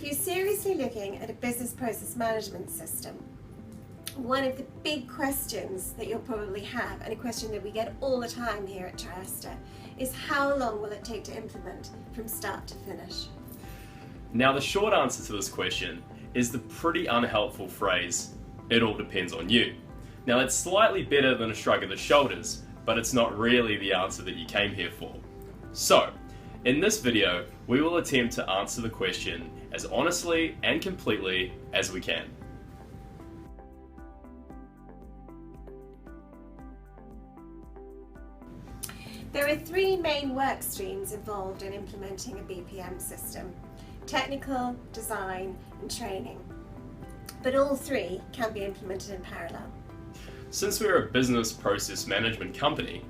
if you're seriously looking at a business process management system, one of the big questions that you'll probably have, and a question that we get all the time here at Triaster, is how long will it take to implement from start to finish? Now, the short answer to this question is the pretty unhelpful phrase, "It all depends on you." Now, that's slightly better than a shrug of the shoulders, but it's not really the answer that you came here for. So, in this video, we will attempt to answer the question as honestly and completely as we can. There are three main work streams involved in implementing a BPM system: technical, design, and training. But all three can be implemented in parallel. Since we're a business process management company,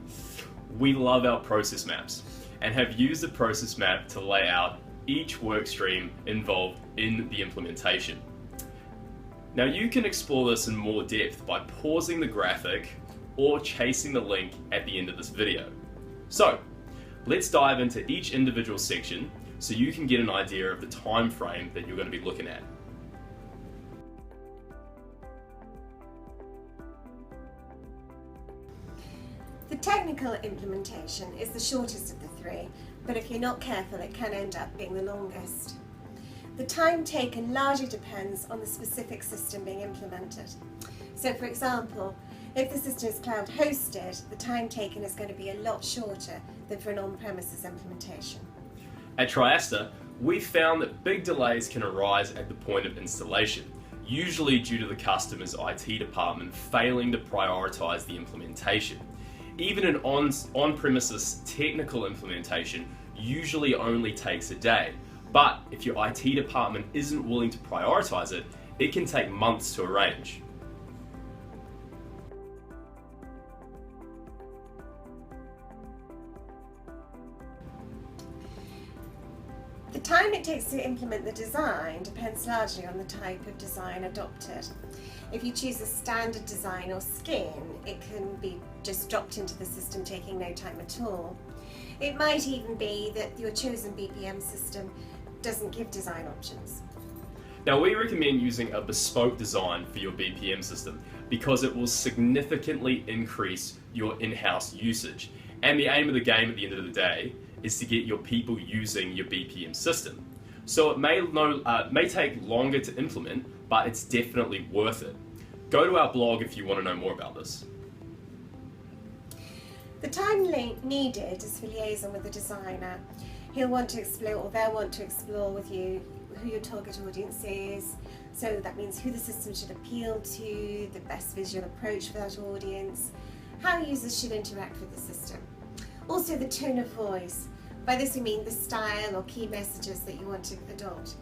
we love our process maps and have used the process map to lay out each work stream involved in the implementation. Now, you can explore this in more depth by pausing the graphic or chasing the link at the end of this video. So, let's dive into each individual section so you can get an idea of the time frame that you're going to be looking at. The technical implementation is the shortest of the three, but if you're not careful, it can end up being the longest. The time taken largely depends on the specific system being implemented. So, for example, if the system is cloud hosted, the time taken is going to be a lot shorter than for an on-premises implementation. At Triaster, we found that big delays can arise at the point of installation, usually due to the customer's IT department failing to prioritize the implementation. Even an on-premises technical implementation usually only takes a day, but if your IT department isn't willing to prioritize it, it can take months to arrange. The time it takes to implement the design depends largely on the type of design adopted. If you choose a standard design or skin, it can be just dropped into the system, taking no time at all. It might even be that your chosen BPM system doesn't give design options. Now, we recommend using a bespoke design for your BPM system because it will significantly increase your in-house usage. And the aim of the game at the end of the day is to get your people using your BPM system. So it may take longer to implement, but it's definitely worth it. Go to our blog if you want to know more about this. The time needed is for liaison with the designer. He'll want to explore, or they'll want to explore with you who your target audience is. So that means who the system should appeal to, the best visual approach for that audience, how users should interact with the system. Also the tone of voice. By this we mean the style or key messages that you want to adopt.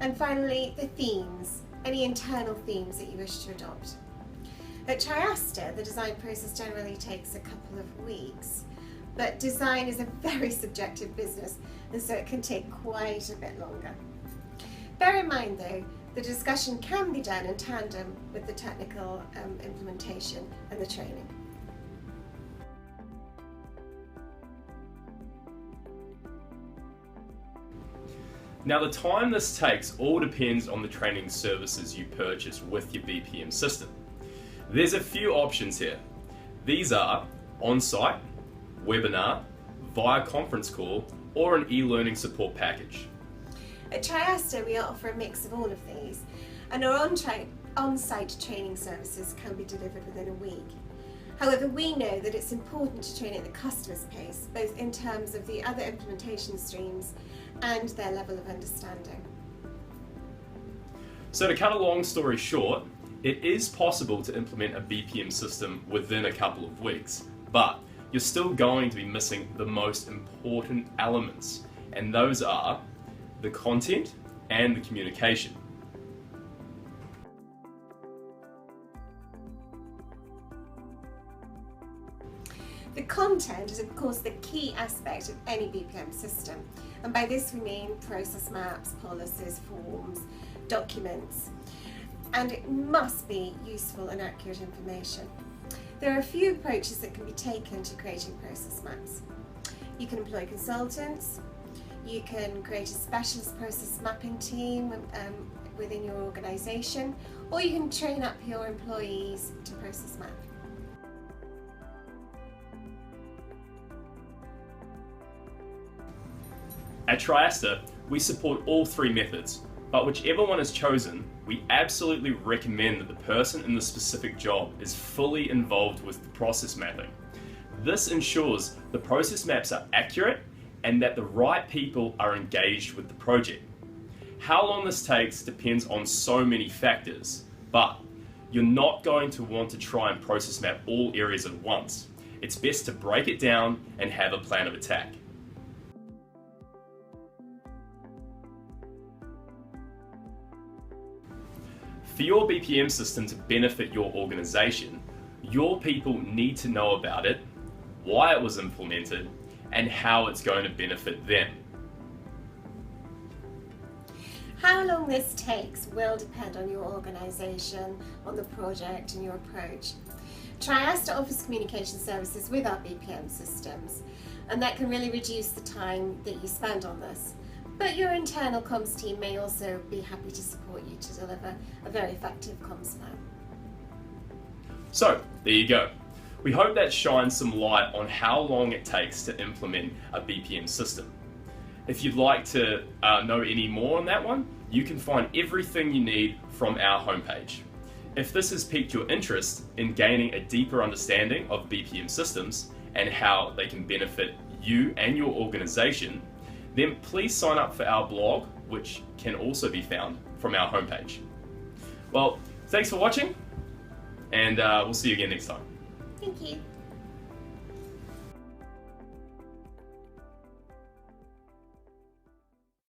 And finally, the themes, any internal themes that you wish to adopt. At Triaster, the design process generally takes a couple of weeks, but design is a very subjective business, and so it can take quite a bit longer. Bear in mind though, the discussion can be done in tandem with the technical implementation and the training. Now, the time this takes all depends on the training services you purchase with your BPM system. There's a few options here. These are on-site, webinar, via conference call, or an e-learning support package. At Triaster, we offer a mix of all of these, and our on-site training services can be delivered within a week. However, we know that it's important to train at the customer's pace, both in terms of the other implementation streams and their level of understanding. So to cut a long story short, it is possible to implement a BPM system within a couple of weeks, but you're still going to be missing the most important elements, and those are the content and the communication. The content is of course the key aspect of any BPM system, and by this we mean process maps, policies, forms, documents, and it must be useful and accurate information. There are a few approaches that can be taken to creating process maps. You can employ consultants, You can create a specialist process mapping team within your organisation, or you can train up your employees to process map. At Triaster, we support all three methods, but whichever one is chosen, we absolutely recommend that the person in the specific job is fully involved with the process mapping. This ensures the process maps are accurate and that the right people are engaged with the project. How long this takes depends on so many factors, but you're not going to want to try and process map all areas at once. It's best to break it down and have a plan of attack. For your BPM system to benefit your organization, your people need to know about it, why it was implemented, and how it's going to benefit them. How long this takes will depend on your organisation, on the project and your approach. Triaster offers communication services with our BPM systems, and that can really reduce the time that you spend on this. But your internal comms team may also be happy to support you to deliver a very effective comms plan. So, there you go. We hope that shines some light on how long it takes to implement a BPM system. If you'd like to know any more on that one, you can find everything you need from our homepage. If this has piqued your interest in gaining a deeper understanding of BPM systems and how they can benefit you and your organization, then please sign up for our blog, which can also be found from our homepage. Well, thanks for watching, and we'll see you again next time. Thank you.